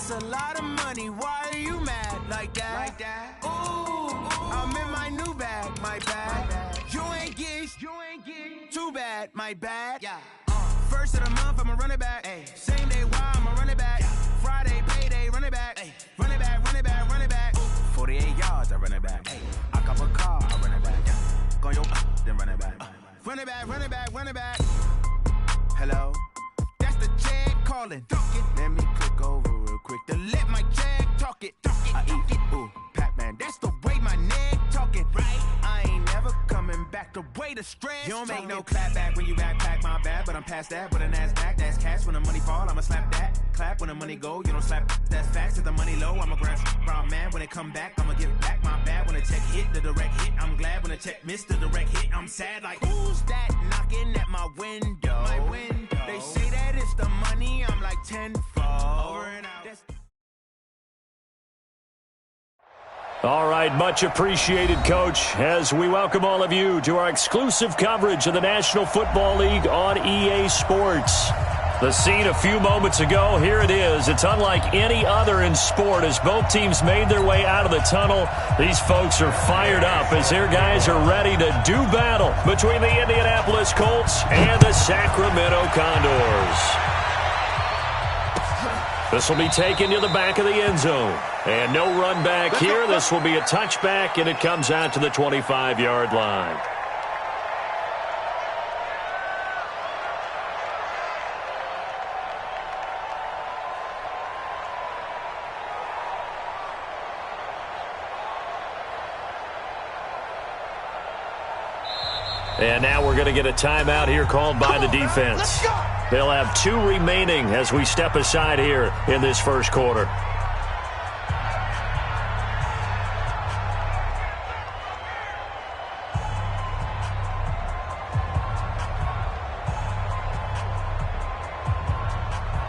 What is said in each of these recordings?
That's a lot of money. Why are you mad like that? Ooh, I'm in my new bag, my bad. You ain't get too bad, my bad. Yeah. First of the month, I'ma run it back. Ay. Same day, why I'ma run it back. Friday, payday, run it back. Ay. Run it back, run it back, run it back. 48 yards, I run it back. Ay. I cop a car, I run it back. Yeah. Go yo, then run it back. Run it back, run it back, run it back. Hello? That's the check calling. Let me click over real quick to let my check talk it. I eat it, ooh, Pac-Man. That's the way my neck talking. Right? I ain't never coming back the way the stress. You don't make no clap back when you backpack, my bad. But I'm past that, but a NASDAQ, that's cash. When the money fall, I'ma slap that. Clap when the money go, you don't slap. That's facts. If the money low, I'ma grab brown man. When it come back, I'ma give back my bad. When the check hit, the direct hit. I'm glad when the check missed the direct hit. I'm sad like, who's that knocking at my window? My window. They say that it's the money, I'm like tenfold. Over and out. All right, much appreciated, Coach, as we welcome all of you to our exclusive coverage of the National Football League on EA Sports. The scene a few moments ago, here it is. It's unlike any other in sport as both teams made their way out of the tunnel. These folks are fired up as their guys are ready to do battle between the Indianapolis Colts and the Sacramento Condors. This will be taken to the back of the end zone. And no run back here. This will be a touchback, and it comes out to the 25-yard line. And now we're going to get a timeout here called by the defense. They'll have 2 remaining as we step aside here in this first quarter.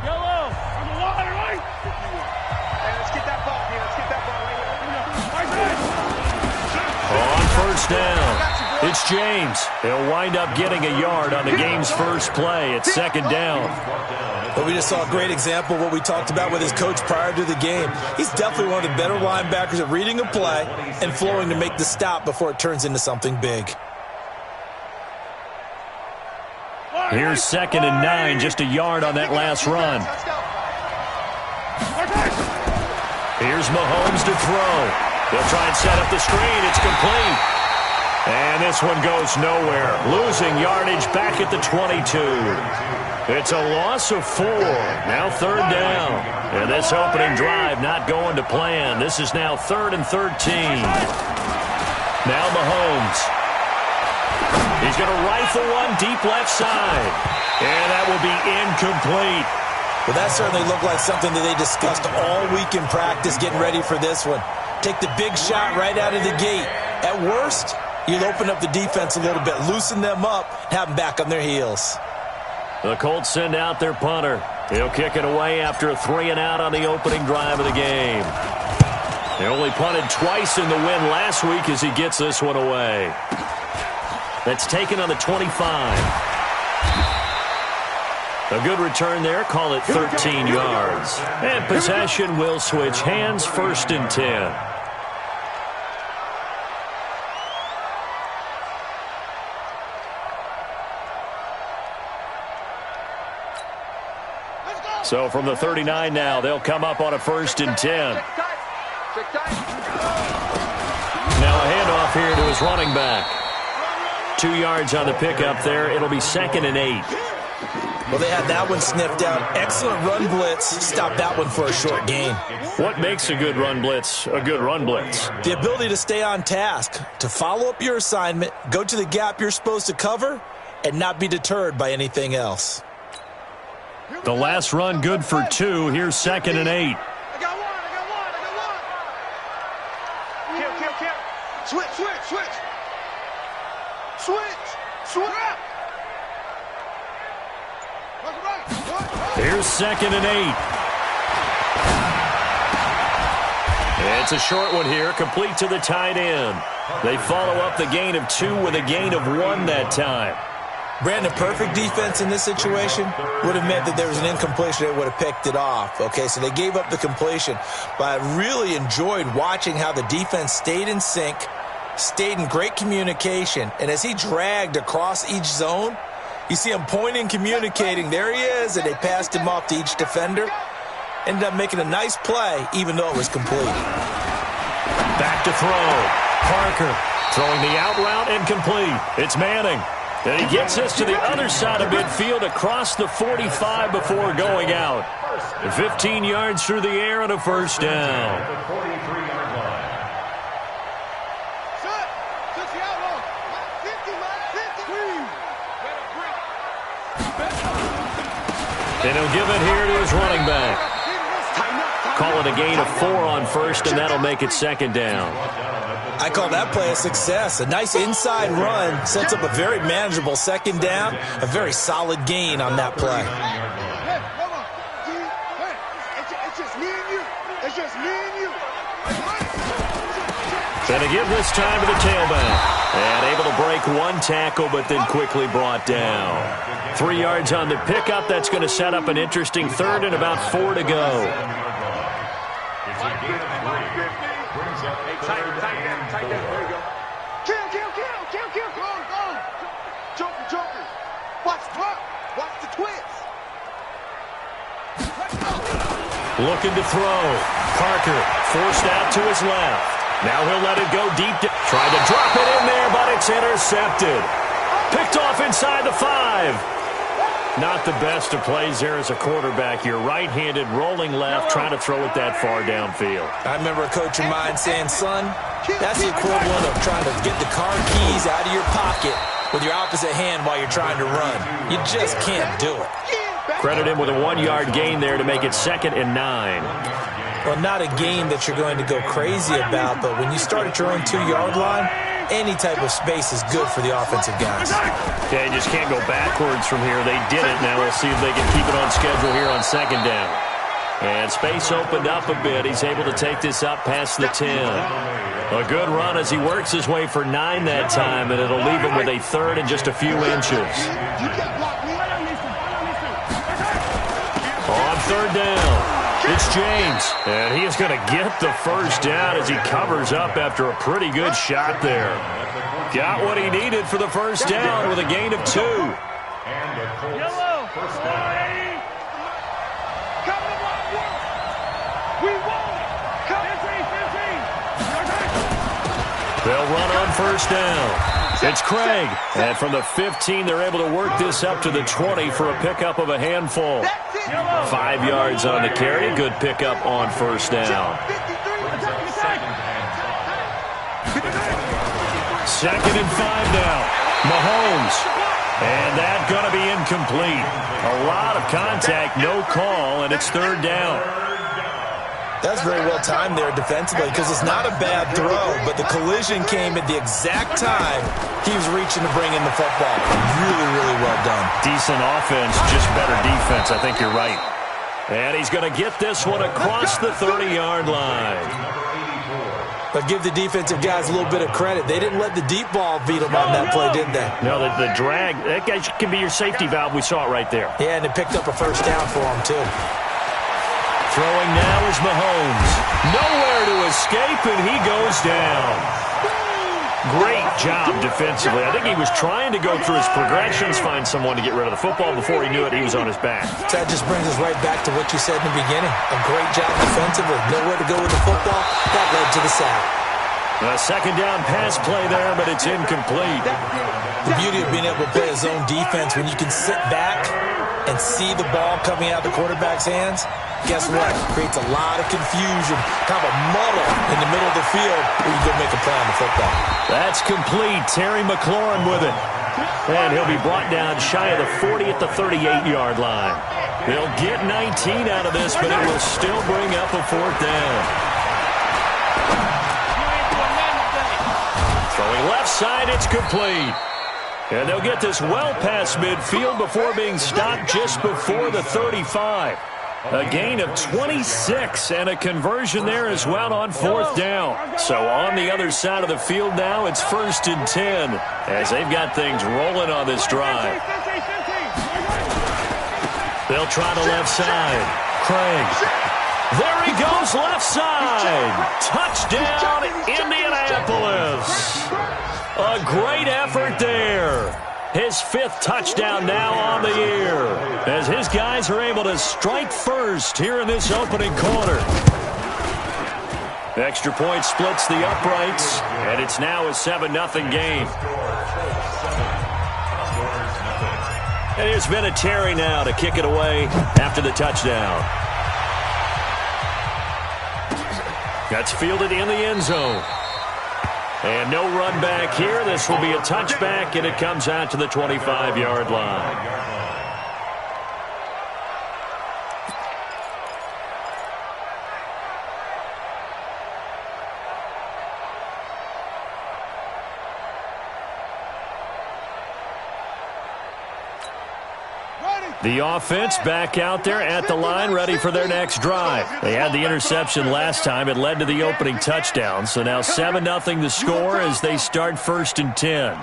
Yellow, on the line, right? Hey, let's get that ball here. Let's get that ball right here. On first down. It's James. He'll wind up getting a yard on the game's first play. It's second down. Well, we just saw a great example of what we talked about with his coach prior to the game. He's definitely one of the better linebackers at reading a play and flowing to make the stop before it turns into something big. Here's 2nd and 9, just a yard on that last run. Here's Mahomes to throw. He'll try and set up the screen. It's complete. And this one goes nowhere. Losing yardage back at the 22. It's a loss of 4. Now 3rd down. And this opening drive not going to plan. This is now 3rd and 13. Now Mahomes. He's going to rifle one deep left side. And that will be incomplete. Well, that certainly looked like something that they discussed all week in practice getting ready for this one. Take the big shot right out of the gate. At worst, you'll open up the defense a little bit, loosen them up, have them back on their heels. The Colts send out their punter. He'll kick it away after a 3-and-out on the opening drive of the game. They only punted twice in the win last week as he gets this one away. That's taken on the 25. A good return there. Call it 13 yards. And possession will switch hands, 1st and 10. So from the 39 now, they'll come up on a 1st and 10. Now a handoff here to his running back. 2 yards on the pickup there. It'll be 2nd and 8. Well, they had that one sniffed out. Excellent run blitz. Stop that one for a short gain. What makes a good run blitz a good run blitz? The ability to stay on task, to follow up your assignment, go to the gap you're supposed to cover, and not be deterred by anything else. The last run good for 2. Here's 2nd and 8. I got one. Kill. Switch. Here's 2nd and 8. It's a short one here, complete to the tight end. They follow up the gain of 2 with a gain of 1 that time. Brandon, perfect defense in this situation would have meant that there was an incompletion. They would have picked it off. Okay, so they gave up the completion. But I really enjoyed watching how the defense stayed in sync, stayed in great communication. And as he dragged across each zone, you see him pointing, communicating. There he is, and they passed him off to each defender. Ended up making a nice play, even though it was complete. Back to throw. Parker throwing the out route and complete. It's Manning. And he gets us to the other side of midfield across the 45 before going out. 15 yards through the air and a first down. And he'll give it here to his running back. Call it a gain of 4 on first, and that'll make it second down. I call that play a success. A nice inside run sets up a very manageable second down. A very solid gain on that play. It's just me and you. It's just me and you. Gonna give this time to the tailback. And able to break one tackle, but then quickly brought down. 3 yards on the pickup. That's going to set up an interesting third and about 4 to go. Tight that. There you go. Kill. Go. Joker. Watch the twist. Looking to throw. Parker forced out to his left. Now he'll let it go deep. Tried to drop it in there, but it's intercepted. Picked off inside the 5. Not the best of plays there as a quarterback. You're right-handed, rolling left, trying to throw it that far downfield. I remember a coach of mine saying, son, that's the equivalent of trying to get the car keys out of your pocket with your opposite hand while you're trying to run. You just can't do it. Credit him with a 1-yard gain there to make it 2nd and 9. Well, not a gain that you're going to go crazy about, but when you start at your own 2-yard line, any type of space is good for the offensive guys. Yeah, you just can't go backwards from here. They did it. Now we'll see if they can keep it on schedule here on second down. And space opened up a bit. He's able to take this up past the 10. A good run as he works his way for 9 that time, and it'll leave him with a third and just a few inches. On third down. It's James, and he is going to get the first down as he covers up after a pretty good shot there. Got what he needed for the first down with a gain of 2. Yellow. They'll run on first down. It's Craig, and from the 15, they're able to work this up to the 20 for a pickup of a handful. 5 yards on the carry. Good pickup on first down. 2nd and 5 now. Mahomes. And that's going to be incomplete. A lot of contact, no call, and it's 3rd down. That's very well timed there defensively because it's not a bad throw, but the collision came at the exact time he was reaching to bring in the football. Really, really well done. Decent offense, just better defense. I think you're right. And he's going to get this one across the 30-yard line. But give the defensive guys a little bit of credit. They didn't let the deep ball beat them on that play, did they? No, the drag, that guy can be your safety valve. We saw it right there. Yeah, and it picked up a first down for him, too. Throwing now is Mahomes. Nowhere to escape, and he goes down. Great job defensively. I think he was trying to go through his progressions, find someone to get rid of the football. Before he knew it, he was on his back. So that just brings us right back to what you said in the beginning. A great job defensively. Nowhere to go with the football. That led to the sack. A second down pass play there, but it's incomplete. The beauty of being able to play a zone defense when you can sit back and see the ball coming out of the quarterback's hands, guess what? Creates a lot of confusion, kind of a muddle in the middle of the field where you go make a play on the football. That's complete. Terry McLaurin with it. And he'll be brought down shy of the 40 at the 38-yard line. They'll get 19 out of this, but it will still bring up a 4th down. Throwing left side, it's complete. And they'll get this well past midfield before being stopped just before the 35. A gain of 26 and a conversion there as well on 4th down. So on the other side of the field now, it's 1st and 10 as they've got things rolling on this drive. They'll try the left side. Craig. There he goes, left side. Touchdown, Indianapolis. A great effort there. His 5th touchdown now on the year as his guys are able to strike first here in this opening quarter. Extra point splits the uprights, and it's now a 7-0 game. And here's Vinatieri now to kick it away after the touchdown. That's fielded in the end zone. And no run back here. This will be a touchback, and it comes out to the 25-yard line. The offense back out there at the line, ready for their next drive. They had the interception last time. It led to the opening touchdown. So now 7-0 the score as they start 1st and 10.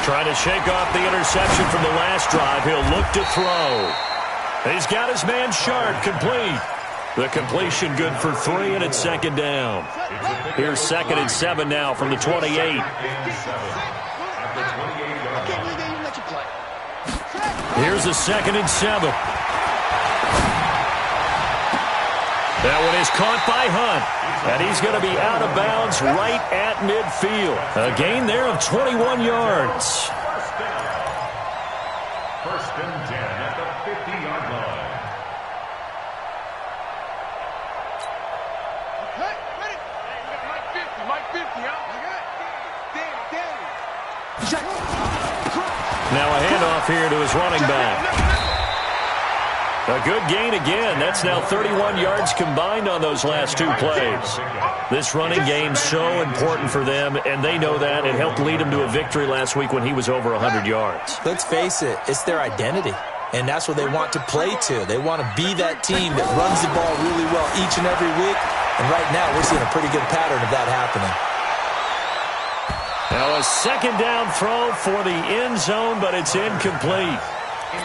Trying to shake off the interception from the last drive. He'll look to throw. He's got his man Sharp complete. The completion good for 3, and it's 2nd down. Here's 2nd and 7 now from the 28. Here's a 2nd and 7. That one is caught by Hunt, and he's going to be out of bounds right at midfield. A gain there of 21 yards. 1st and 10 at the 50-yard line. Okay, ready? Hey, we got Mike 50, huh? Danny. Check. Now a handoff here to his running back. A good gain again. That's now 31 yards combined on those last 2 plays. This running game so important for them, and they know that. It helped lead them to a victory last week when he was over 100 yards. Let's face it, it's their identity, and that's what they want to play to. They want to be that team that runs the ball really well each and every week, and right now we're seeing a pretty good pattern of that happening. Now a 2nd down throw for the end zone, but it's incomplete.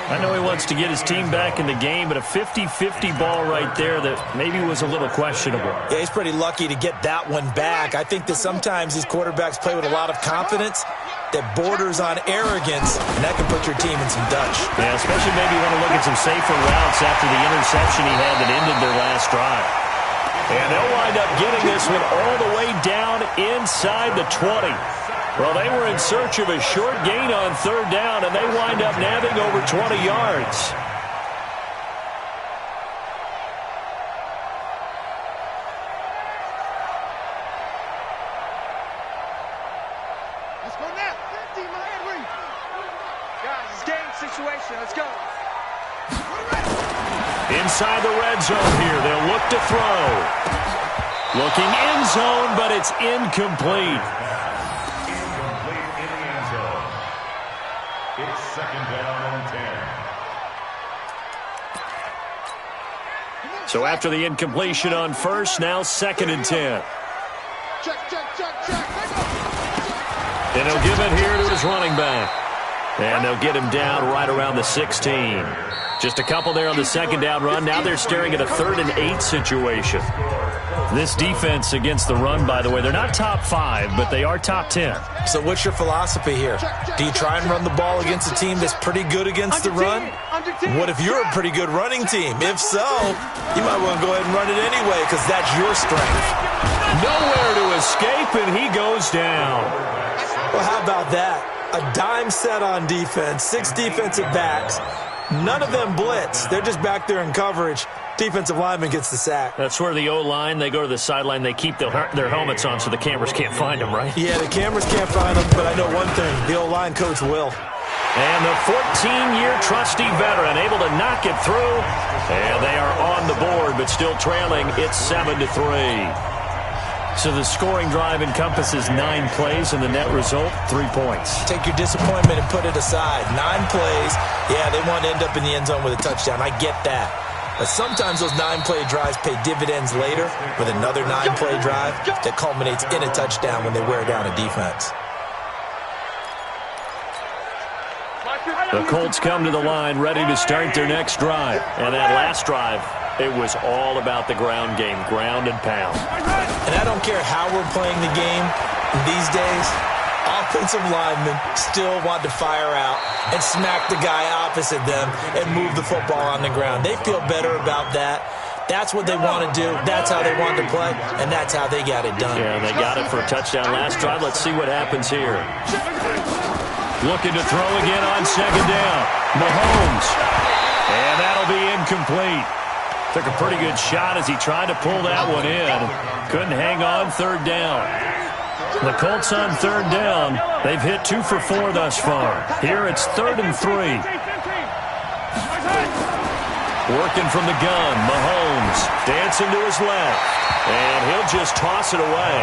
I know he wants to get his team back in the game, but a 50-50 ball right there that maybe was a little questionable. Yeah, he's pretty lucky to get that one back. I think that sometimes these quarterbacks play with a lot of confidence that borders on arrogance, and that can put your team in some dutch. Yeah, especially maybe you want to look at some safer routes after the interception he had that ended their last drive. And they'll wind up getting this one all the way down inside the 20. Well, they were in search of a short gain on 3rd down, and they wind up nabbing over 20 yards. Let's go now. 50, Miami. Guys, it's game situation. Let's go. Inside the red zone here. They'll look to throw. Looking end zone, but it's incomplete. It's 2nd down and 10. So after the incompletion on 1st, now 2nd and 10. Check. And he'll give it here to his running back. And they'll get him down right around the 16. Just a couple there on the 2nd down run. Now they're staring at a 3rd and 8 situation. This defense against the run, by the way, they're not top 5, but they are top 10. So what's your philosophy here? Do you try and run the ball against a team that's pretty good against the run? What if you're a pretty good running team? If so, you might want to go ahead and run it anyway because that's your strength. Nowhere to escape, and he goes down. Well, how about that? A dime set on defense, 6 defensive backs. None of them blitz. They're just back there in coverage. Defensive lineman gets the sack. That's where the O-line, they go to the sideline, they keep their helmets on so the cameras can't find them, right? Yeah, the cameras can't find them, but I know one thing. The O-line coach will. And the 14-year trusty veteran able to knock it through. And they are on the board, but still trailing. It's 7-3. So the scoring drive encompasses 9 plays, and the net result, 3 points. Take your disappointment and put it aside. 9 plays. Yeah, they want to end up in the end zone with a touchdown. I get that. But sometimes those 9-play drives pay dividends later with another 9-play drive that culminates in a touchdown when they wear down a defense. The Colts come to the line ready to start their next drive. And that last drive, it was all about the ground game, ground and pound. And I don't care how we're playing the game these days, offensive linemen still want to fire out and smack the guy opposite them and move the football on the ground. They feel better about that. That's what they want to do. That's how they want to play, and that's how they got it done. Yeah, they got it for a touchdown last drive. Let's see what happens here. Looking to throw again on second down. Mahomes. And that'll be incomplete. Took a pretty good shot as he tried to pull that one in. Couldn't hang on third down. The Colts on third down. They've hit 2 for 4 thus far. Here it's 3rd and 3. Working from the gun. Mahomes dancing to his left. And he'll just toss it away.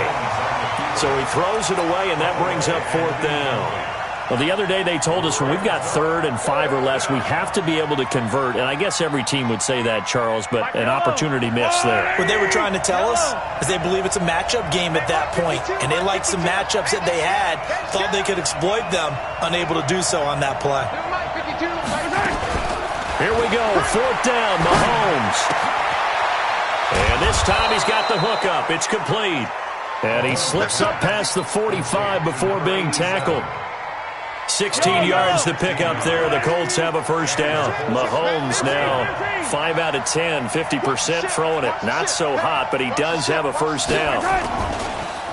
So he throws it away, and that brings up 4th down. Well, the other day they told us when we've got 3rd and 5 or less, we have to be able to convert. And I guess every team would say that, Charles, but an opportunity missed there. What they were trying to tell us is they believe it's a matchup game at that point, and they liked some matchups that they had, thought they could exploit them, unable to do so on that play. Here we go, 4th down, Mahomes. And this time he's got the hook up. It's complete. And he slips up past the 45 before being tackled. 16 yards to pick up there. The Colts have a first down. Mahomes now 5 out of 10, 50% throwing it. Not so hot, but he does have a first down.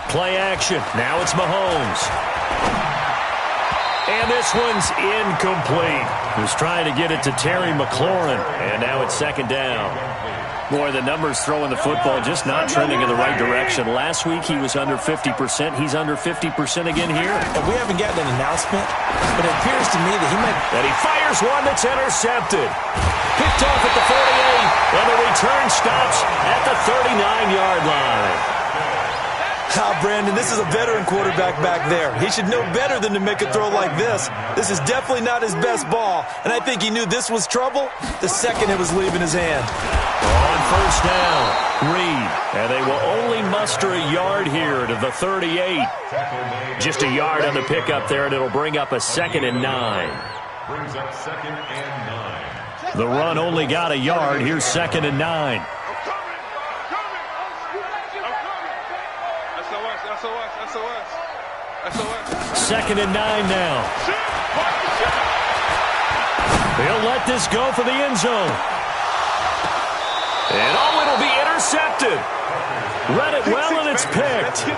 Play action. Now it's Mahomes. And this one's incomplete. He was trying to get it to Terry McLaurin. And now it's 2nd down. Boy, the numbers throwing the football just not trending in the right direction. Last week he was under 50%. He's under 50% again here. And we haven't gotten an announcement, but it appears to me that he might... And he fires one that's intercepted. Picked off at the 48, and the return stops at the 39-yard line. Brandon, this is a veteran quarterback back there. He should know better than to make a throw like this. This is definitely not his best ball, and I think he knew this was trouble the second it was leaving his hand. On first down, Reed, and they will only muster a yard here to the 38. Just a yard on the pickup there, and it'll bring up a 2nd and 9. Brings up 2nd and 9. The run only got a yard. Here's 2nd and 9. Second and 9 now. He'll let this go for the end zone. And it'll be intercepted. Read it well, and it's picked.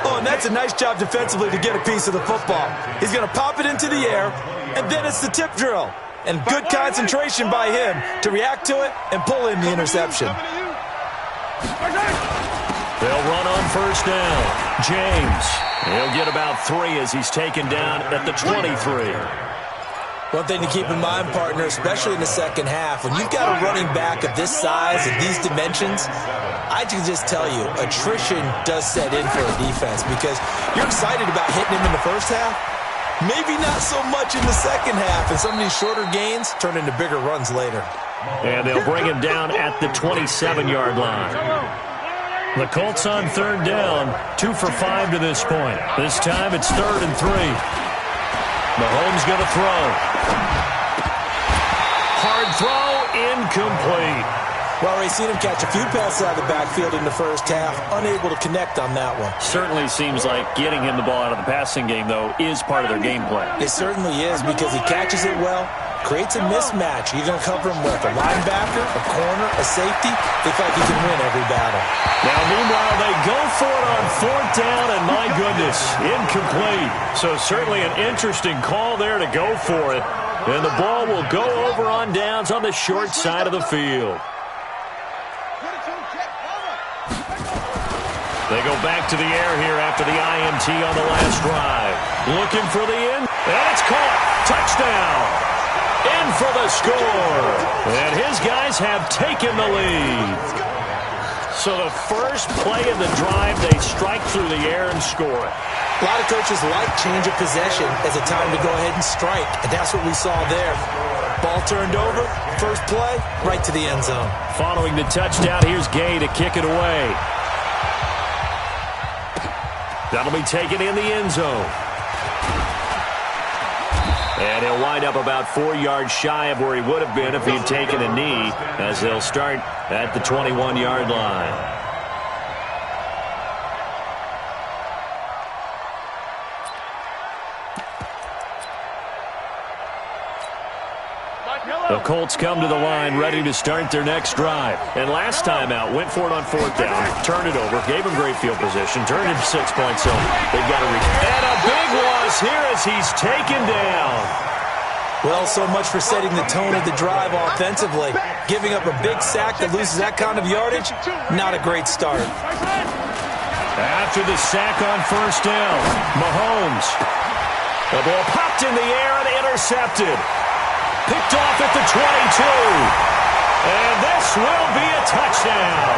Oh, and that's a nice job defensively to get a piece of the football. He's going to pop it into the air, and then it's the tip drill. And good concentration by him to react to it and pull in the interception. They'll run on first down. James. He'll get about 3 as he's taken down at the 23. One thing to keep in mind, partner, especially in the second half, when you've got a running back of this size and these dimensions, I can just tell you, attrition does set in for a defense because you're excited about hitting him in the first half. Maybe not so much in the second half, and some of these shorter gains turn into bigger runs later. And they'll bring him down at the 27-yard line. The Colts on third down, 2 for 5 to this point. This time it's 3rd and 3. Mahomes going to throw. Hard throw, incomplete. Well, we've seen him catch a few passes out of the backfield in the first half, unable to connect on that one. Certainly seems like getting him the ball out of the passing game, though, is part of their game plan. It certainly is because he catches it well, creates a mismatch. You're going to cover him with a linebacker, a corner, a safety. They feel like he can win every battle. Now, meanwhile, they go for it on 4th down, and my goodness, incomplete. So certainly an interesting call there to go for it. And the ball will go over on downs on the short side of the field. They go back to the air here after the INT on the last drive. Looking for the end, and it's caught. Touchdown. In for the score. And his guys have taken the lead. So the first play of the drive, they strike through the air and score it. A lot of coaches like change of possession as a time to go ahead and strike, and that's what we saw there. Ball turned over, first play, right to the end zone. Following the touchdown, here's Gay to kick it away. That'll be taken in the end zone. And he'll wind up about 4 yards shy of where he would have been if he had taken a knee, as they'll start at the 21-yard line. The Colts come to the line ready to start their next drive. And last time out, went for it on 4th down, turned it over, gave him great field position, turned it 6 points. So they've got to reach. And a big loss here as he's taken down. Well, so much for setting the tone of the drive offensively. Giving up a big sack that loses that kind of yardage, not a great start. After the sack on 1st down, Mahomes. The ball popped in the air and intercepted. Picked off at the 22. And this will be a touchdown.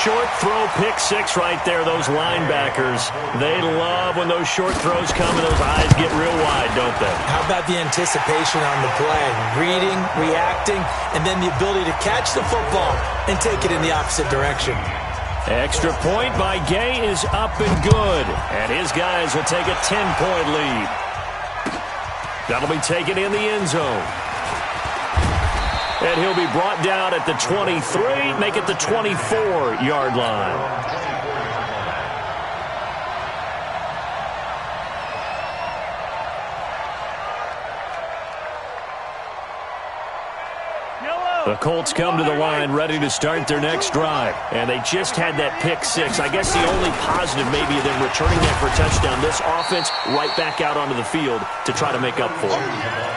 Short throw, pick 6 right there. Those linebackers, they love when those short throws come and those eyes get real wide, don't they? How about the anticipation on the play? Reading, reacting, and then the ability to catch the football and take it in the opposite direction. Extra point by Gay is up and good. And his guys will take a 10-point lead. That'll be taken in the end zone. And he'll be brought down at the 23, make it the 24-yard line. The Colts come to the line ready to start their next drive. And they just had that pick 6. I guess the only positive maybe of them returning that for a touchdown. This offense right back out onto the field to try to make up for it.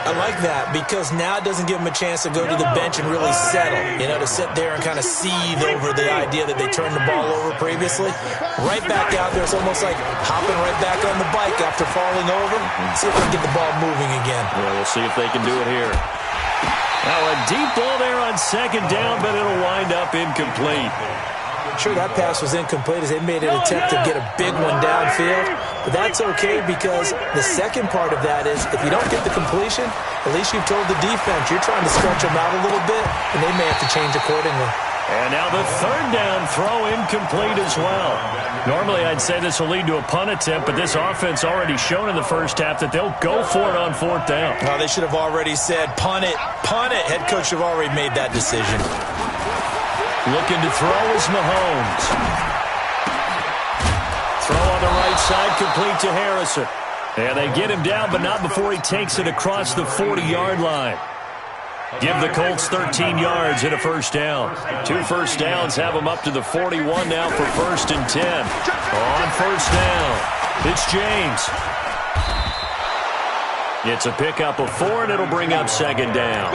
I like that because now it doesn't give them a chance to go to the bench and really settle. You know, to sit there and kind of seethe over the idea that they turned the ball over previously. Right back out there, it's almost like hopping right back on the bike after falling over. See if they can get the ball moving again. Yeah, we'll see if they can do it here. Now a deep ball there on 2nd down, but it'll wind up incomplete. Sure, that pass was incomplete as they made an attempt to get a big one downfield. But that's okay because the second part of that is if you don't get the completion, at least you've told the defense you're trying to stretch them out a little bit, and they may have to change accordingly. And now the 3rd down throw incomplete as well. Normally I'd say this will lead to a punt attempt, but this offense already shown in the first half that they'll go for it on 4th down. Well, they should have already said, punt it, punt it. Head coach should have already made that decision. Looking to throw is Mahomes. Throw on the right side, complete to Harrison. And they get him down, but not before he takes it across the 40-yard line. Give the Colts 13 yards and a 1st down. 2 1st downs have them up to the 41 now for 1st and 10. On 1st down, it's James. It's a pickup of 4, and it'll bring up 2nd down.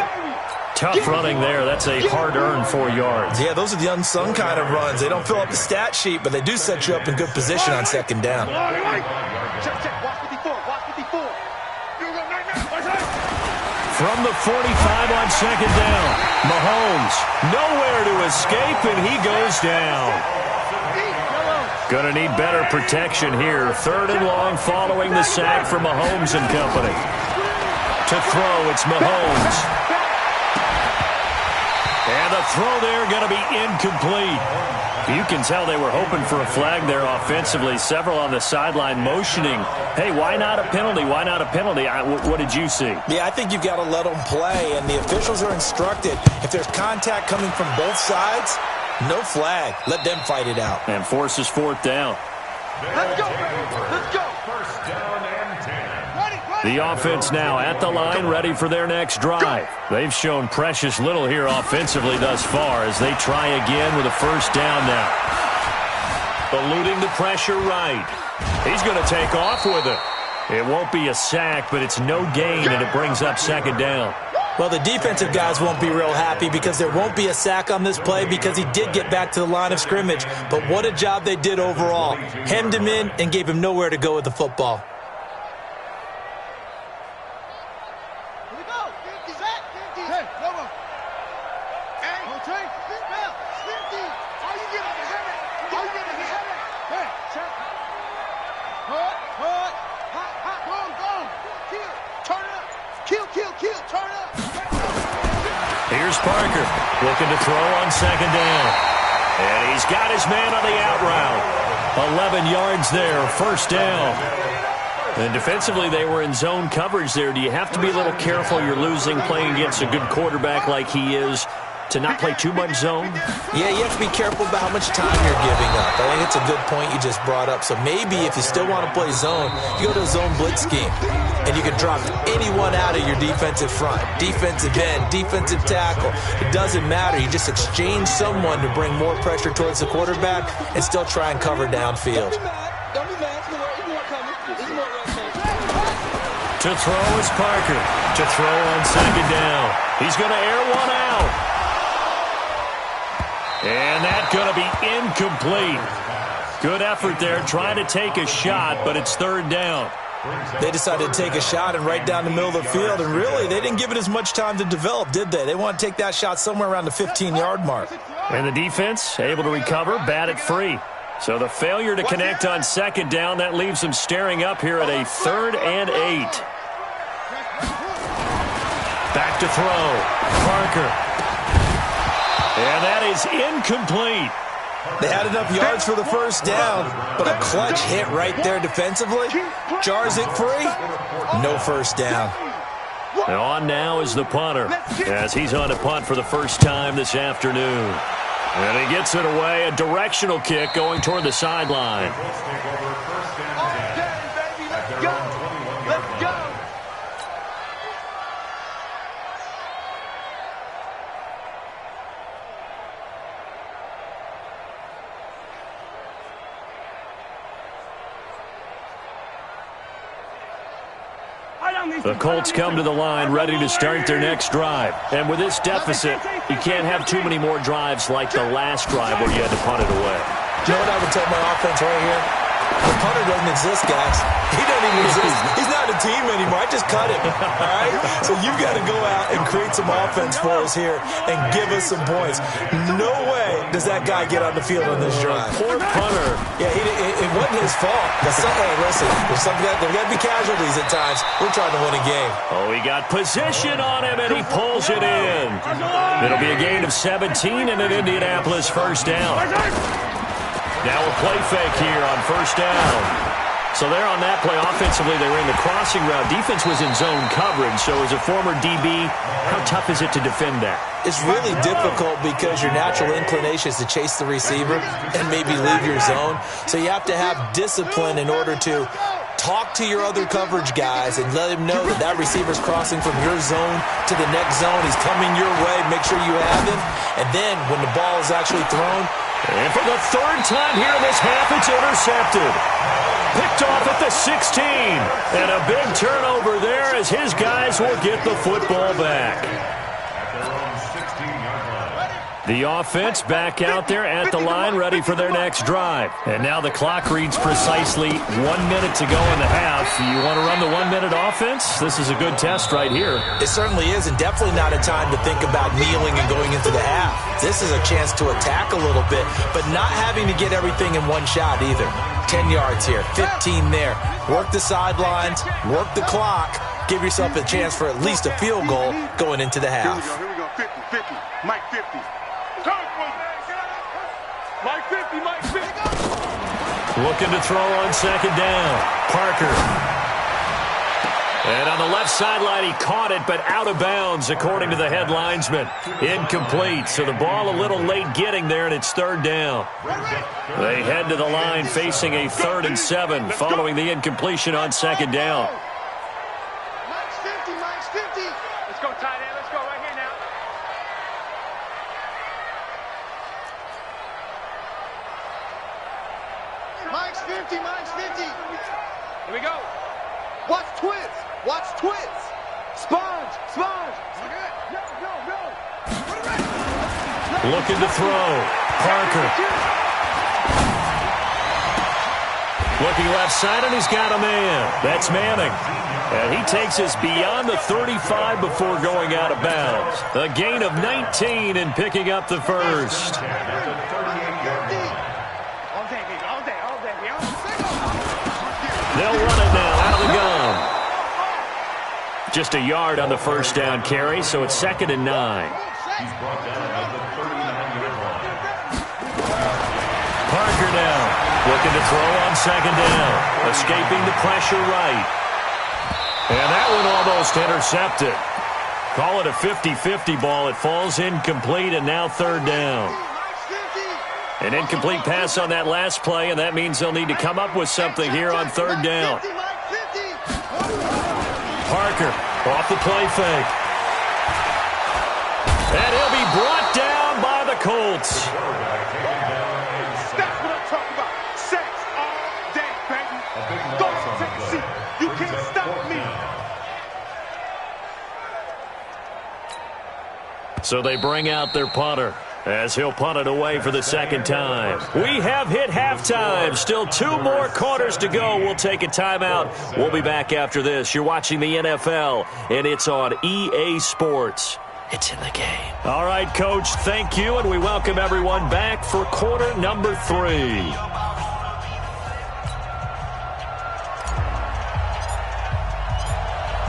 Tough running there. That's a hard-earned 4 yards. Yeah, those are the unsung kind of runs. They don't fill up the stat sheet, but they do set you up in good position on 2nd down. From the 45 on 2nd down, Mahomes nowhere to escape, and he goes down. Gonna need better protection here. 3rd and long following the sack from Mahomes and company. To throw, it's Mahomes. And the throw there gonna be incomplete. You can tell they were hoping for a flag there offensively. Several on the sideline motioning, hey, why not a penalty? Why not a penalty? What did you see? Yeah, I think you've got to let them play, and the officials are instructed. If there's contact coming from both sides, no flag. Let them fight it out. And forces 4th down. Let's go. Let's go. 1st down and 10. The offense now at the line, ready for their next drive. They've shown precious little here offensively thus far as they try again with a 1st down now. Eluding the pressure right. He's going to take off with it. It won't be a sack, but it's no gain, and it brings up 2nd down. Well, the defensive guys won't be real happy because there won't be a sack on this play because he did get back to the line of scrimmage. But what a job they did overall. Hemmed him in and gave him nowhere to go with the football. Here's Parker looking to throw on second down. And he's got his man on the out route. 11 yards there, first down. And defensively, they were in zone coverage there. Do you have to be a little careful? You're losing playing against a good quarterback like he is to not play too much zone? Yeah, you have to be careful about how much time you're giving up. I think it's a good point you just brought up. So maybe if you still want to play zone, you go to a zone blitz scheme. And you can drop anyone out of your defensive front. Defensive end, defensive tackle. It doesn't matter. You just exchange someone to bring more pressure towards the quarterback and still try and cover downfield. To throw is Parker. To throw on second down. He's going to air one out. And that's going to be incomplete. Good effort there, trying to take a shot, but it's third down. They decided to take a shot and right down the middle of the field, and really, they didn't give it as much time to develop, did they? They want to take that shot somewhere around the 15-yard mark. And the defense able to recover, bat it free. So the failure to connect on second down, that leaves them staring up here at a 3rd and 8. Back to throw. Parker. And that is incomplete. They had enough yards for the first down, but a clutch hit right there defensively. Jars it free. No first down. And on now is the punter, as he's on to punt for the first time this afternoon. And he gets it away, a directional kick going toward the sideline. The Colts come to the line ready to start their next drive. And with this deficit, you can't have too many more drives like the last drive where you had to punt it away. You know what I would tell my offense right here? The punter doesn't exist, guys. He doesn't even exist. He's not a team anymore. I just cut him, all right? So you've got to go out and create some offense for us here and give us some points. No way does that guy get on the field on this drive. Poor punter. Yeah, it wasn't his fault. Hey, listen, there's got to be casualties at times. We're trying to win a game. Oh, he got position on him, and he pulls it in. It'll be a gain of 17 and an Indianapolis first down. Now a play fake here on first down. So there on that play, offensively, they were in the crossing route. Defense was in zone coverage, so as a former DB, how tough is it to defend that? It's really difficult because your natural inclination is to chase the receiver and maybe leave your zone. So you have to have discipline in order to talk to your other coverage guys and let him know that that receiver's crossing from your zone to the next zone. He's coming your way. Make sure you have him. And then when the ball is actually thrown, and for the third time here in this half, it's intercepted. Picked off at the 16. And a big turnover there as his guys will get the football back. The offense back out there at the line, ready for their next drive. And now the clock reads precisely 1 minute to go in the half. You want to run the 1 minute offense? This is a good test right here. It certainly is, and definitely not a time to think about kneeling and going into the half. This is a chance to attack a little bit, but not having to get everything in one shot either. 10 yards here, 15 there. Work the sidelines, work the clock. Give yourself a chance for at least a field goal going into the half. Here we go, 50, Mike 50. Mike 50, Mike 50. Looking to throw on second down. Parker. And on the left sideline, he caught it, but out of bounds, according to the head linesman. Incomplete, so the ball a little late getting there, and it's third down. They head to the line facing a 3rd and 7 following the incompletion on second down. Mike's 50, Mike's 50. Let's go, tight end. Let's go right here now. Mike's 50, Mike's 50. Here we go. Watch twist. Watch twist. Sponge. Looking to throw. Parker. Looking left side, and he's got a man. That's Manning. And he takes us beyond the 35 before going out of bounds. A gain of 19 and picking up the first. They'll run it now out of the gun. Just a yard on the first down carry, so it's 2nd and 9. He's brought down at the 39-yard line. Parker now looking to throw on 2nd down. Escaping the pressure right. And that one almost intercepted. Call it a 50-50 ball. It falls incomplete, and now 3rd down. An incomplete pass on that last play, and that means they'll need to come up with something here on 3rd down. Parker off the play fake. And he'll be brought down by the Colts. That's what I'm talking about. Sacks all day, baby. Go take a seat. You can't stop me. So they bring out their punter as he'll punt it away for the 2nd time. We have hit halftime. Still 2 more quarters to go. We'll take a timeout. We'll be back after this. You're watching the NFL, and it's on EA Sports. It's in the game. All right, Coach, thank you, and we welcome everyone back for quarter number 3.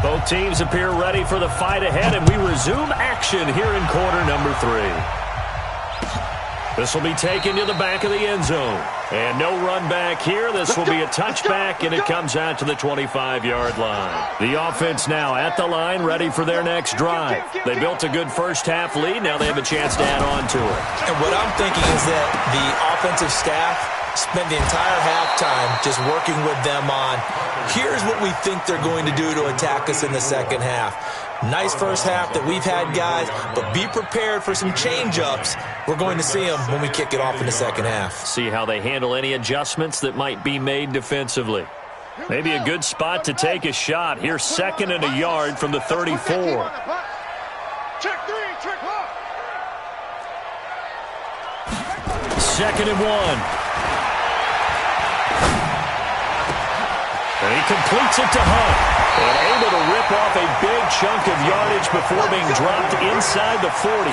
Both teams appear ready for the fight ahead, and we resume action here in quarter number 3. This will be taken to the back of the end zone. And no run back here. This will be a touchback, and it comes out to the 25-yard line. The offense now at the line, ready for their next drive. They built a good first-half lead. Now they have a chance to add on to it. And what I'm thinking is that the offensive staff spent the entire halftime just working with them on, here's what we think they're going to do to attack us in the second half. Nice first half that we've had, guys, but be prepared for some change-ups. We're going to see them when we kick it off in the second half. See how they handle any adjustments that might be made defensively. Maybe a good spot to take a shot. Here's 2nd and a yard from the 34. Check 3, check 2nd and 1. And he completes it to Hunt. And able to rip off a big chunk of yardage before being dropped inside the 40.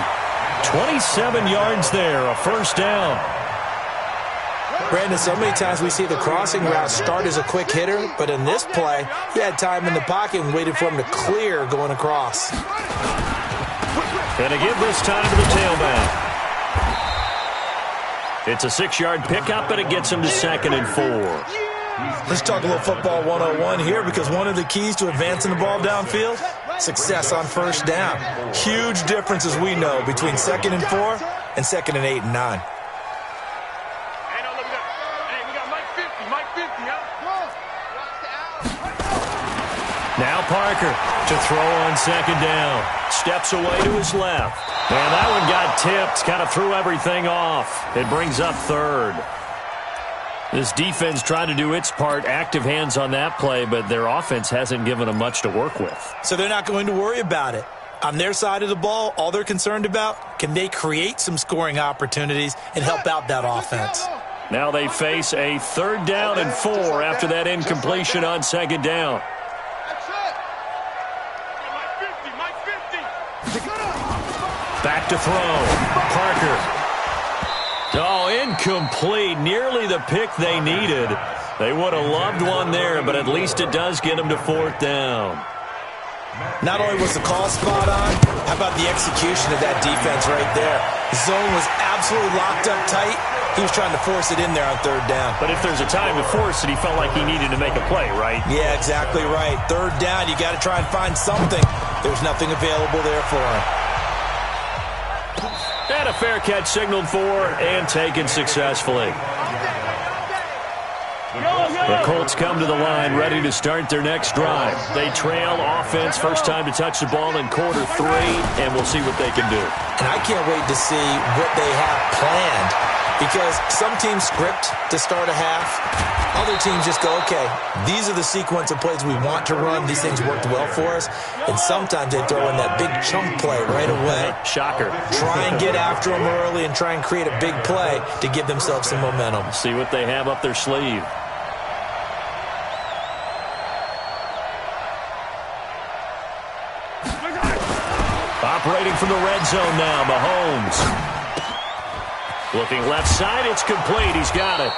27 yards there, a first down. Brandon, so many times we see the crossing route start as a quick hitter, but in this play, he had time in the pocket and waited for him to clear going across. And to give this time to the tailback. It's a 6-yard pickup, and it gets him to 2nd and 4. Let's talk a little football 101 here, because one of the keys to advancing the ball downfield, success on first down. Huge difference, as we know, between 2nd and 4 and 2nd and 8 and 9. Hey, no, look at that. Hey, we got Mike 50, Mike 50, huh? Now Parker to throw on 2nd down. Steps away to his left. And that one got tipped, kind of threw everything off. It brings up 3rd. This defense tried to do its part, active hands on that play, but their offense hasn't given them much to work with. So they're not going to worry about it. On their side of the ball, all they're concerned about, can they create some scoring opportunities and help out that offense? Now they face a 3rd down and 4 after that incompletion on 2nd down. Back to throw. Parker. Oh, incomplete. Nearly the pick they needed. They would have loved one there, but at least it does get them to 4th down. Not only was the call spot on, how about the execution of that defense right there? The zone was absolutely locked up tight. He was trying to force it in there on 3rd down. But if there's a time to force it, he felt like he needed to make a play, right? Yeah, exactly right. 3rd down, you got to try and find something. There's nothing available there for him. And a fair catch signaled for and taken successfully. The Colts come to the line ready to start their next drive. They trail offense, first time to touch the ball in quarter 3, and we'll see what they can do. And I can't wait to see what they have planned, because some teams script to start a half. Other teams just go, okay, these are the sequence of plays we want to run. These things worked well for us. And sometimes they throw in that big chunk play right away. Shocker. Try and get after them early and try and create a big play to give themselves some momentum. See what they have up their sleeve. Operating from the red zone now, Mahomes. Looking left side, it's complete. He's got it.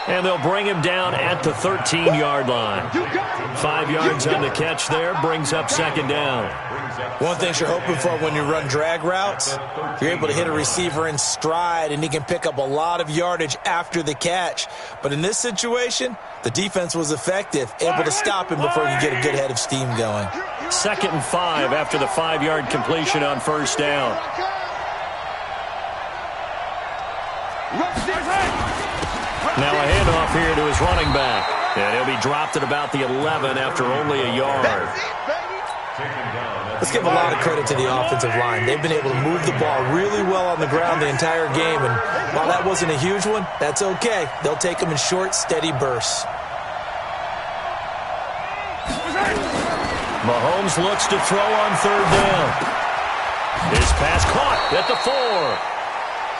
And they'll bring him down at the 13-yard line. 5 yards on the catch there, brings up second down. One thing you're hoping for when you run drag routes, you're able to hit a receiver in stride, and he can pick up a lot of yardage after the catch. But in this situation, the defense was effective, able to stop him before you get a good head of steam going. 2nd and 5 after the 5-yard completion on first down. Now a handoff here to his running back. And he'll be dropped at about the 11 after only a yard. Let's give a lot of credit to the offensive line. They've been able to move the ball really well on the ground the entire game. And while that wasn't a huge one, that's okay. They'll take them in short, steady bursts. Mahomes looks to throw on third down. His pass caught at the 4.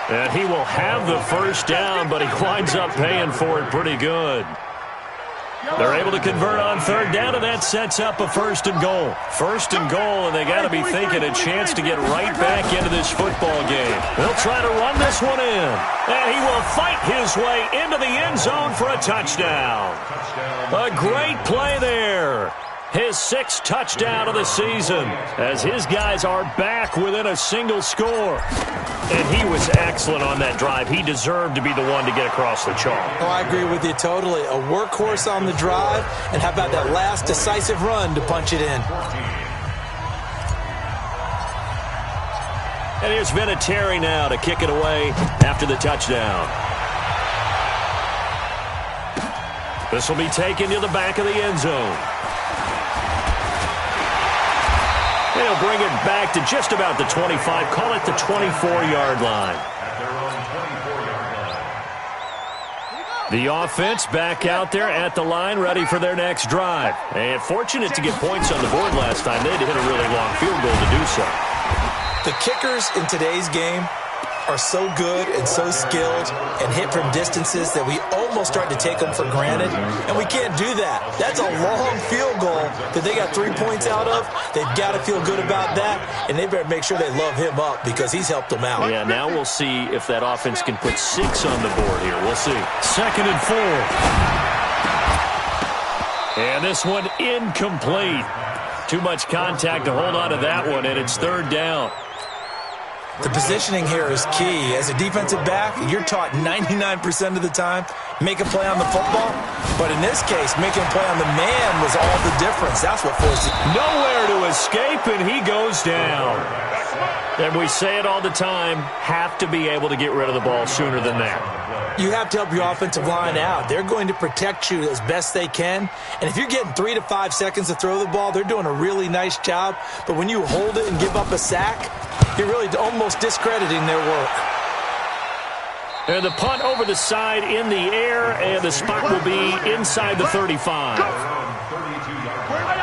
And he will have the first down, but he winds up paying for it pretty good. They're able to convert on third down, and that sets up a 1st and goal. 1st and goal, and they got to be thinking a chance to get right back into this football game. They'll try to run this one in, and he will fight his way into the end zone for a touchdown. A great play there. His 6th touchdown of the season, as his guys are back within a single score. And he was excellent on that drive. He deserved to be the one to get across the chalk. Oh, I agree with you totally. A workhorse on the drive, and how about that last decisive run to punch it in? And here's Vinatieri now to kick it away after the touchdown. This will be taken to the back of the end zone. They'll bring it back to just about the 25. Call it the 24-yard line. The offense back out there at the line, ready for their next drive. And fortunate to get points on the board last time. They had to hit a really long field goal to do so. The kickers in today's game are so good and so skilled and hit from distances that we almost start to take them for granted, and we can't do that. That's a long field goal that they got 3 points out of. They've got to feel good about that, and they better make sure they love him up because he's helped them out. Yeah, now we'll see if that offense can put 6 on the board here. We'll see. 2nd and 4. And this one incomplete. Too much contact to hold on to that one, and it's 3rd down. The positioning here is key. As a defensive back, you're taught 99% of the time, make a play on the football. But in this case, making a play on the man was all the difference. That's what forced it. Nowhere to escape, and he goes down. And we say it all the time, have to be able to get rid of the ball sooner than that. You have to help your offensive line out. They're going to protect you as best they can. And if you're getting 3 to 5 seconds to throw the ball, they're doing a really nice job. But when you hold it and give up a sack, you're really almost discrediting their work. And the punt over the side in the air, and the spot will be inside the 35.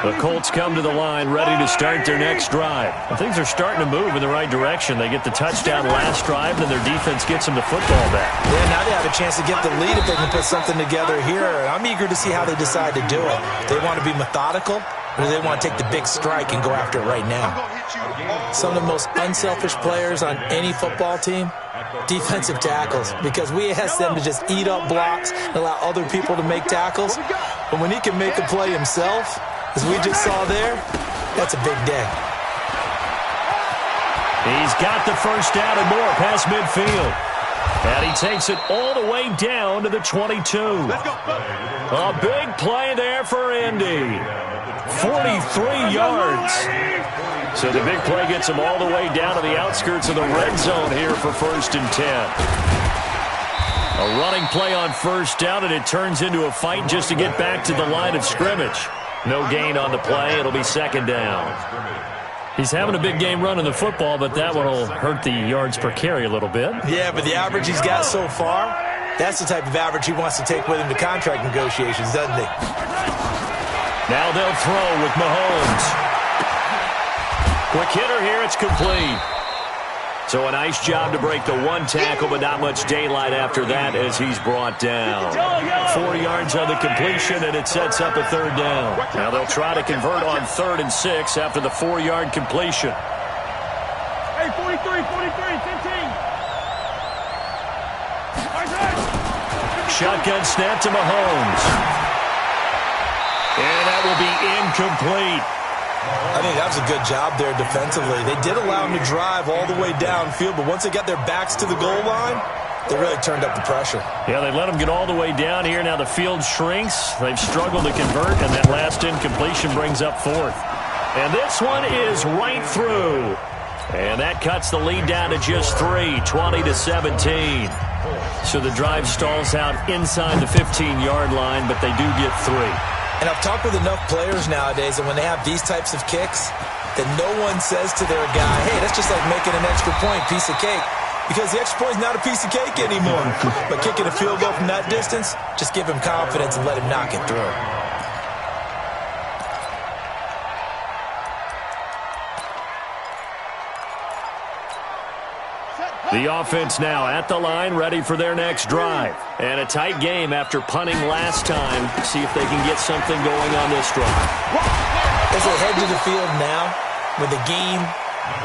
The Colts come to the line ready to start their next drive. And things are starting to move in the right direction. They get the touchdown last drive, then their defense gets them the football back. Yeah, now they have a chance to get the lead if they can put something together here. I'm eager to see how they decide to do it. They want to be methodical, or they want to take the big strike and go after it right now. Some of the most unselfish players on any football team, defensive tackles, because we ask them to just eat up blocks and allow other people to make tackles. But when he can make a play himself, as we just saw there, that's a big day. He's got the first down and more past midfield. And he takes it all the way down to the 22. A big play there for Indy. 43 yards. So the big play gets him all the way down to the outskirts of the red zone here for 1st and 10. A running play on first down, and it turns into a fight just to get back to the line of scrimmage. No gain on the play. It'll be 2nd down. He's having a big game running the football, but that one will hurt the yards per carry a little bit. Yeah, but the average he's got so far, that's the type of average he wants to take with him to contract negotiations, doesn't he? Now they'll throw with Mahomes. Quick hitter here. It's complete. So a nice job to break the one tackle, but not much daylight after that as he's brought down. 4 yards on the completion, and it sets up a 3rd down. Now they'll try to convert on 3rd and 6 after the 4-yard completion. Shotgun snap to Mahomes. And that will be incomplete. I think that was a good job there defensively. They did allow them to drive all the way downfield, but once they got their backs to the goal line, they really turned up the pressure. Yeah, they let them get all the way down here. Now the field shrinks. They've struggled to convert, and that last incompletion brings up fourth. And this one is right through. And that cuts the lead down to just 3, 20-17. So the drive stalls out inside the 15-yard line, but they do get 3. And I've talked with enough players nowadays that when they have these types of kicks, that no one says to their guy, hey, that's just like making an extra point, piece of cake. Because the extra point is not a piece of cake anymore. But kicking a field goal from that distance, just give him confidence and let him knock it through. The offense now at the line, ready for their next drive. And a tight game after punting last time. See if they can get something going on this drive. As they head to the field now, with the game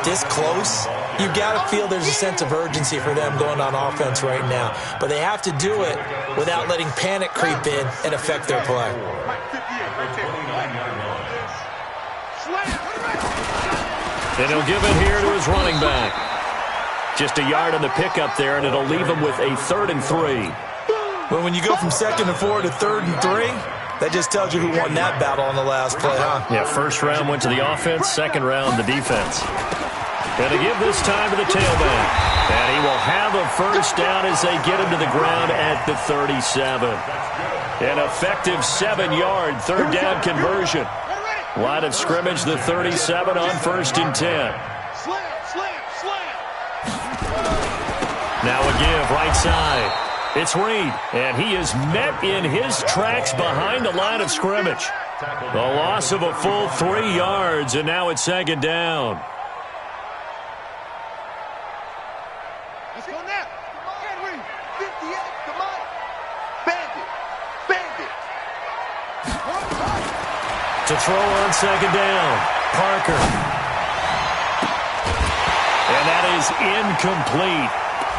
this close, you got to feel there's a sense of urgency for them going on offense right now. But they have to do it without letting panic creep in and affect their play. And he'll give it here to his running back. Just a yard on the pickup there, and it'll leave him with a 3rd and 3. Well, when you go from 2nd and 4 to 3rd and 3, that just tells you who won that battle on the last play, huh? Yeah, first round went to the offense, second round the defense. Going to give this time to the tailback. And he will have a first down as they get him to the ground at the 37. An effective 7-yard third down conversion. Line of scrimmage, the 37 on 1st and 10. Now a give, right side. It's Reed, and he is met in his tracks behind the line of scrimmage. The loss of a full 3 yards, and now it's 2nd down. Let's go now. Come on, Reed. 58, come on. Bandit. Bandit. To throw on 2nd down, Parker. And that is incomplete.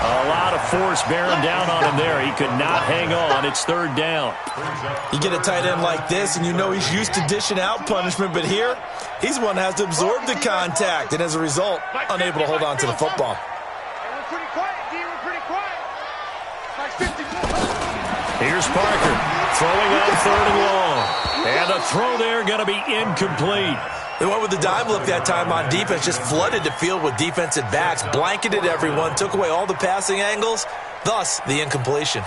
A lot of force bearing down on him there. He could not hang on. It's 3rd down. You get a tight end like this, and you know he's used to dishing out punishment, but here, he's one that has to absorb the contact, and as a result, unable to hold on to the football. We're pretty quiet, D. We're pretty quiet. Like 54. Here's Parker throwing on 3rd and long. And the throw there going to be incomplete. They went with the dime look that time on defense, just flooded the field with defensive backs, blanketed everyone, took away all the passing angles, thus the incompletion.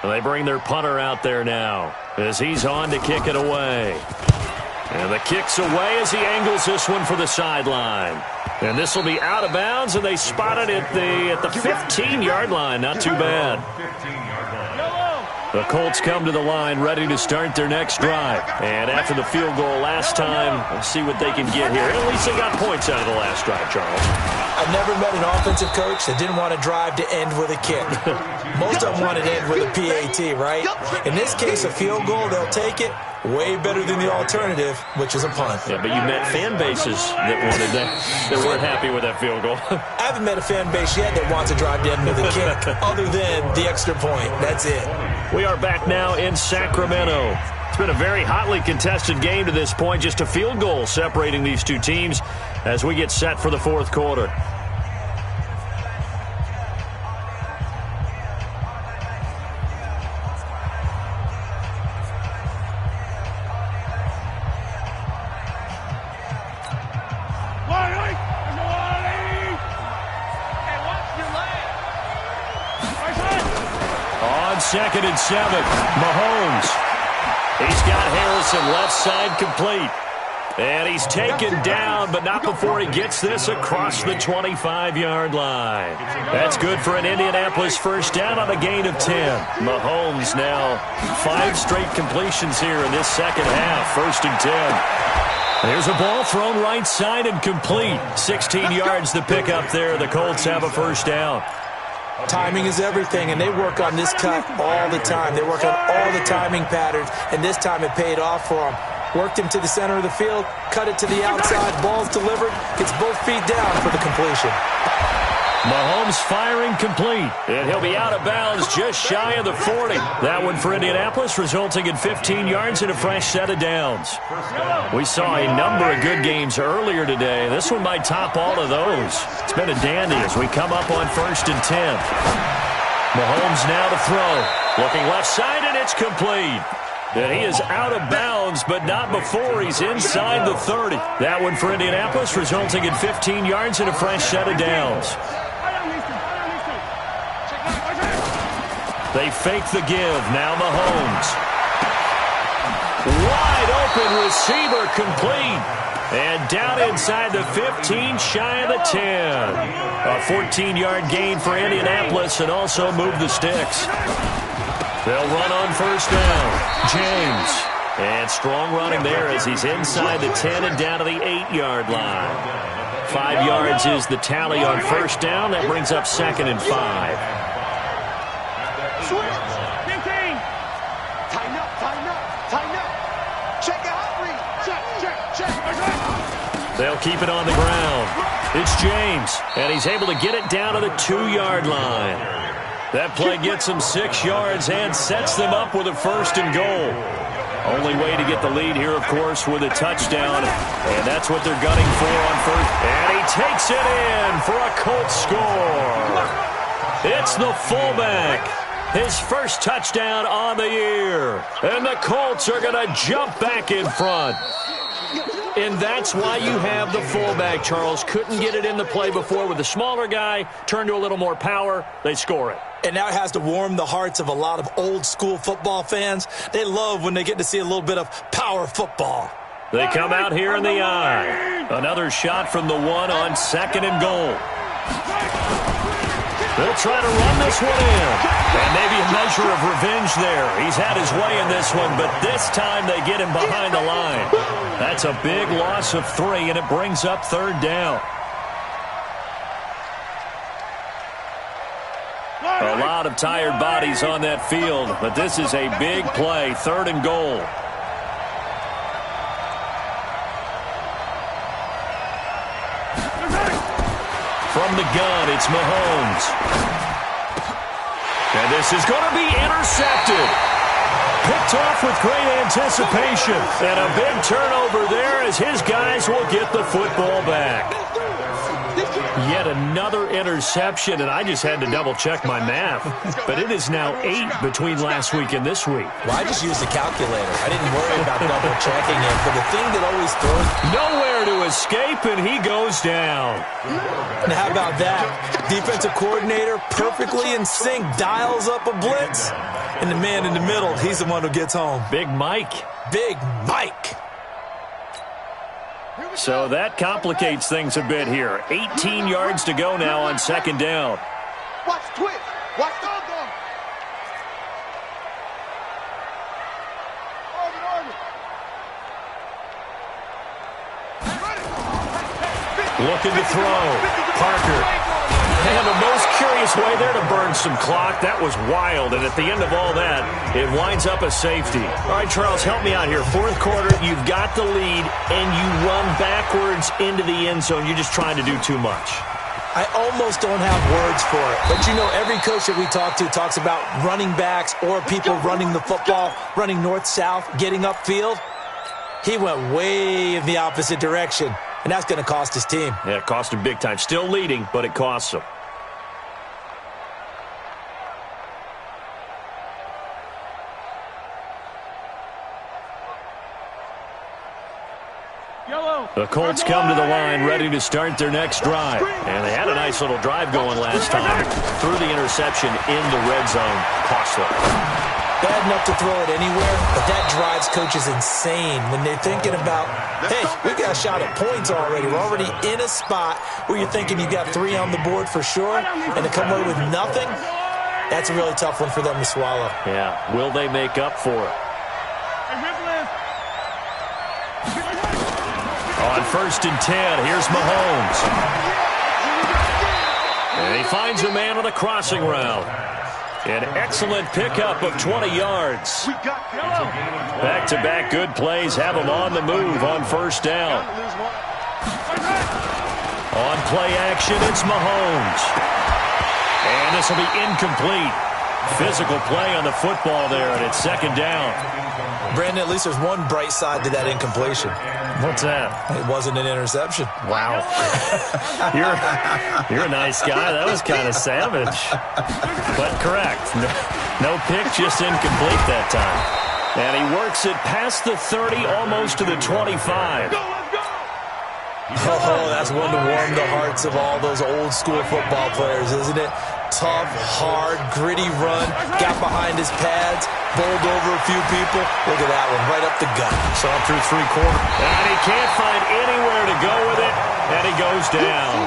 And they bring their punter out there now as he's on to kick it away. And the kick's away as he angles this one for the sideline. And this will be out of bounds, and they spot it at the 15-yard line. Not too bad. The Colts come to the line ready to start their next drive. And after the field goal last time, we'll see what they can get here. At least they got points out of the last drive, Charles. I've never met an offensive coach that didn't want to drive to end with a kick. Most of them want to end with a PAT, right? In this case, a field goal, they'll take it. Way better than the alternative, which is a punt. Yeah, but you met fan bases that wanted that weren't happy with that field goal. I haven't met a fan base yet that wants to drive to end with a kick other than the extra point. That's it. We are back now in Sacramento. It's been a very hotly contested game to this point. Just a field goal separating these two teams as we get set for the 4th quarter. On 2nd and 7, Mahomes. He's got Harrison left side complete. And he's taken down, but not before he gets this across the 25-yard line. That's good for an Indianapolis first down on a gain of 10. Mahomes now 5 straight completions here in this second half. 1st and 10. There's a ball thrown right side and complete. 16 yards the pickup there. The Colts have a first down. Timing is everything, and they work on this cut all the time. They work on all the timing patterns, and this time it paid off for them. Worked him to the center of the field, cut it to the outside, ball's delivered, gets both feet down for the completion. Mahomes firing complete, and he'll be out of bounds just shy of the 40. That one for Indianapolis, resulting in 15 yards and a fresh set of downs. We saw a number of good games earlier today. This one might top all of those. It's been a dandy as we come up on 1st and 10. Mahomes now to throw. Looking left side, and it's complete. And he is out of bounds, but not before he's inside the 30. That one for Indianapolis, resulting in 15 yards and a fresh set of downs. They fake the give. Now Mahomes. Wide open receiver complete. And down inside the 15, shy of the 10. A 14-yard gain for Indianapolis and also move the sticks. They'll run on 1st down. James. And strong running there as he's inside the 10 and down to the 8-yard line. 5 yards is the tally on 1st down. That brings up 2nd and 5. Switch. 15. Tighten up, tighten up, tighten up. Check out, read. Check. They'll keep it on the ground. It's James, and he's able to get it down to the 2-yard line. That play gets them 6 yards and sets them up with a 1st and goal. Only way to get the lead here, of course, with a touchdown, and that's what they're gunning for on 1st. And he takes it in for a Colts score. It's the fullback. His first touchdown on the year. And the Colts are going to jump back in front. And that's why you have the fullback, Charles. Couldn't get it in the play before with the smaller guy. Turned to a little more power. They score it. And now it has to warm the hearts of a lot of old-school football fans. They love when they get to see a little bit of power football. They come out here in the eye. Another shot from the 1 on 2nd and goal. They'll try to run this one in. And maybe a measure of revenge there. He's had his way in this one, but this time they get him behind the line. That's a big loss of 3, and it brings up 3rd down. A lot of tired bodies on that field, but this is a big play, 3rd and goal. From the gun, it's Mahomes. And this is going to be intercepted. Picked off with great anticipation. And a big turnover there as his guys will get the football back. Yet another interception, and I just had to double-check my math. But it is now 8 between last week and this week. Well, I just used a calculator. I didn't worry about double-checking it. But the thing that always throws... Nowhere to escape, and he goes down. And how about that? Defensive coordinator perfectly in sync, dials up a blitz. And the man in the middle, he's the one who gets home. Big Mike. Big Mike. So that complicates things a bit here. 18 yards to go now on 2nd down. Watch twist. Watch the Looking to throw. Parker. And the most curious way there to burn some clock. That was wild. And at the end of all that, it winds up a safety. All right, Charles, help me out here. 4th quarter, you've got the lead, and you run backwards into the end zone. You're just trying to do too much. I almost don't have words for it. But, you know, every coach that we talk to talks about running backs or people running the football, running north-south, getting upfield. He went way in the opposite direction. And that's going to cost his team. Yeah, it cost him big time. Still leading, but it costs him. The Colts come to the line ready to start their next drive. And they had a nice little drive going last time. Threw the interception in the red zone. Costly. Bad enough to throw it anywhere, but that drives coaches insane when they're thinking about, hey, we got a shot at points already. We're already in a spot where you're thinking you got 3 on the board for sure, and to come away with nothing, that's a really tough one for them to swallow. Yeah, will they make up for it? On 1st and 10, here's Mahomes. And he finds a man on the crossing route. An excellent pickup of 20 yards. Back-to-back good plays have him on the move on 1st down. On play action, it's Mahomes. And this will be incomplete. Physical play on the football there, and it's second down. Brandon, at least there's one bright side to that incompletion. What's that? It wasn't an interception. Wow. You're a nice guy. That was kind of savage. But correct. No pick, just incomplete that time. And he works it past the 30, almost to the 25. Oh, that's one to warm the hearts of all those old-school football players, isn't it? Tough, hard, gritty run, got behind his pads, bowled over a few people. Look at that one, right up the gut. Saw through three-quarters. And he can't find anywhere to go with it, and he goes down.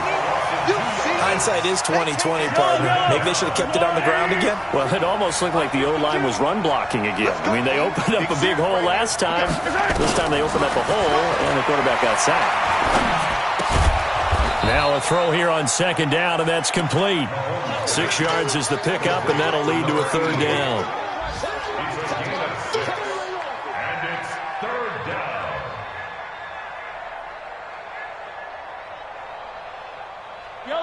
Hindsight is 20/20, partner. Maybe they should have kept it on the ground again. Well, it almost looked like the O-line was run blocking again. I mean, they opened up a big hole last time. This time they opened up a hole, and the quarterback got sacked. Now a throw here on second down, and that's complete. 6 yards is the pickup, and that'll lead to a third down. And it's third down.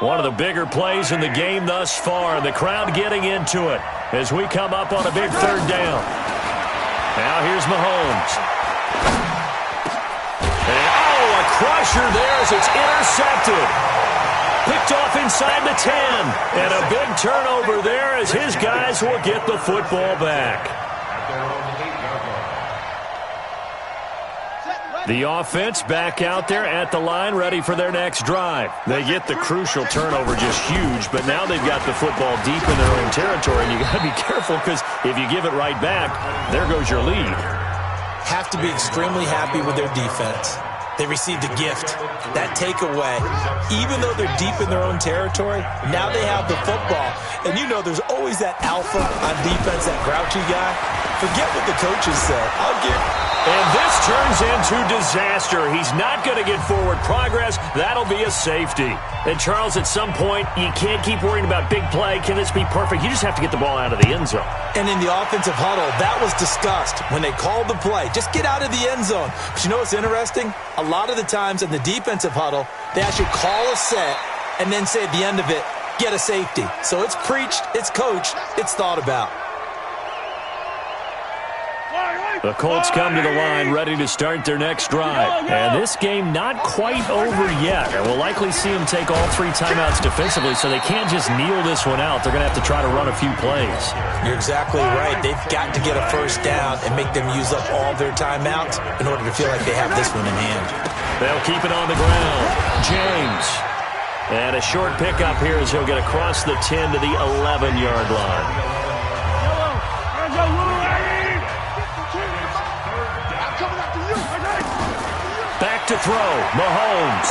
One of the bigger plays in the game thus far. The crowd getting into it as we come up on a big third down. Now here's Mahomes. And, a crusher there as it's intercepted. Picked off inside the 10. And a big turnover there as his guys will get the football back. The offense back out there at the line, ready for their next drive. They get the crucial turnover, just huge, but now they've got the football deep in their own territory, and you got to be careful because if you give it right back, there goes your lead. Have to be extremely happy with their defense. They received a gift, that takeaway. Even though they're deep in their own territory, now they have the football. And you know there's always that alpha on defense, that grouchy guy. Forget what the coaches said. And this turns into disaster. He's not going to get forward progress. That'll be a safety. And, Charles, at some point, you can't keep worrying about big play. Can this be perfect? You just have to get the ball out of the end zone. And in the offensive huddle, that was discussed when they called the play. Just get out of the end zone. But you know what's interesting? A lot of the times in the defensive huddle, they actually call a set and then say at the end of it, get a safety. So it's preached, it's coached, it's thought about. The Colts come to the line ready to start their next drive. And this game not quite over yet. And we'll likely see them take all 3 timeouts defensively, so they can't just kneel this one out. They're going to have to try to run a few plays. You're exactly right. They've got to get a first down and make them use up all their timeouts in order to feel like they have this one in hand. They'll keep it on the ground. James. And a short pickup here as he'll get across the 10 to the 11-yard line. Back to throw. Mahomes.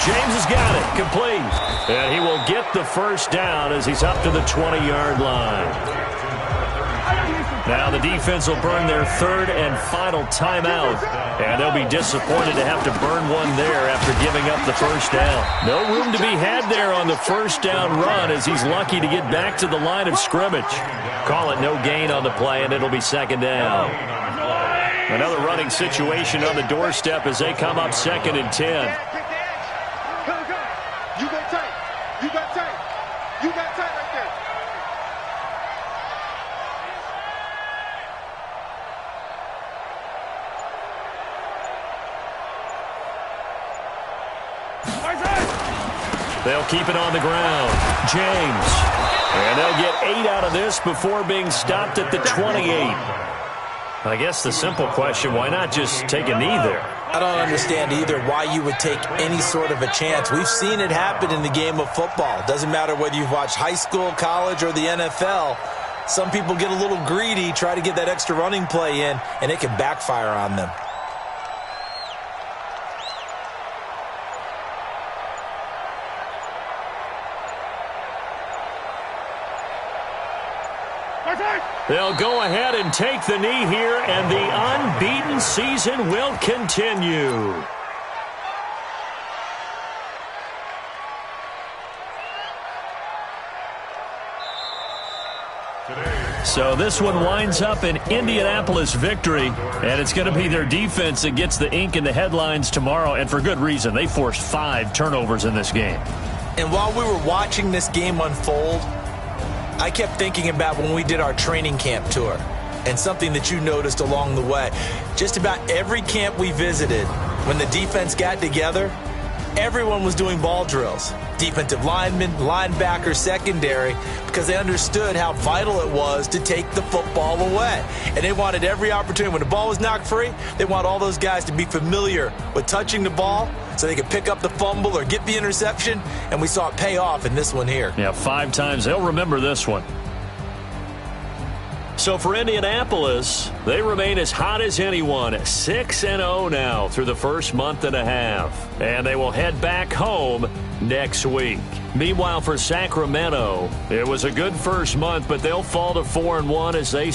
James has got it. Complete. And he will get the first down as he's up to the 20-yard line. Now the defense will burn their third and final timeout. And they'll be disappointed to have to burn one there after giving up the first down. No room to be had there on the first down run as he's lucky to get back to the line of scrimmage. Call it no gain on the play, and it'll be second down. Another running situation on the doorstep as they come up 2nd and 10. You got tight. You got tight. You got tight right there. They'll keep it on the ground. James. And they'll get 8 out of this before being stopped at the 28. I guess the simple question, why not just take a knee there? I don't understand either why you would take any sort of a chance. We've seen it happen in the game of football. Doesn't matter whether you've watched high school, college, or the NFL. Some people get a little greedy, try to get that extra running play in, and it can backfire on them. They'll go ahead and take the knee here, and the unbeaten season will continue. Today, So this one winds up an Indianapolis victory, and it's going to be their defense that gets the ink in the headlines tomorrow, and for good reason. They forced 5 turnovers in this game. And while we were watching this game unfold, I kept thinking about when we did our training camp tour and something that you noticed along the way. Just about every camp we visited, when the defense got together, everyone was doing ball drills. Defensive linemen, linebackers, secondary, because they understood how vital it was to take the football away. And they wanted every opportunity. When the ball was knocked free, they want all those guys to be familiar with touching the ball so they could pick up the fumble or get the interception, and we saw it pay off in this one here. Yeah, 5 times. They'll remember this one. So for Indianapolis, they remain as hot as anyone, 6-0 now through the first month and a half. And they will head back home next week. Meanwhile, for Sacramento, it was a good first month, but they'll fall to 4-1 as they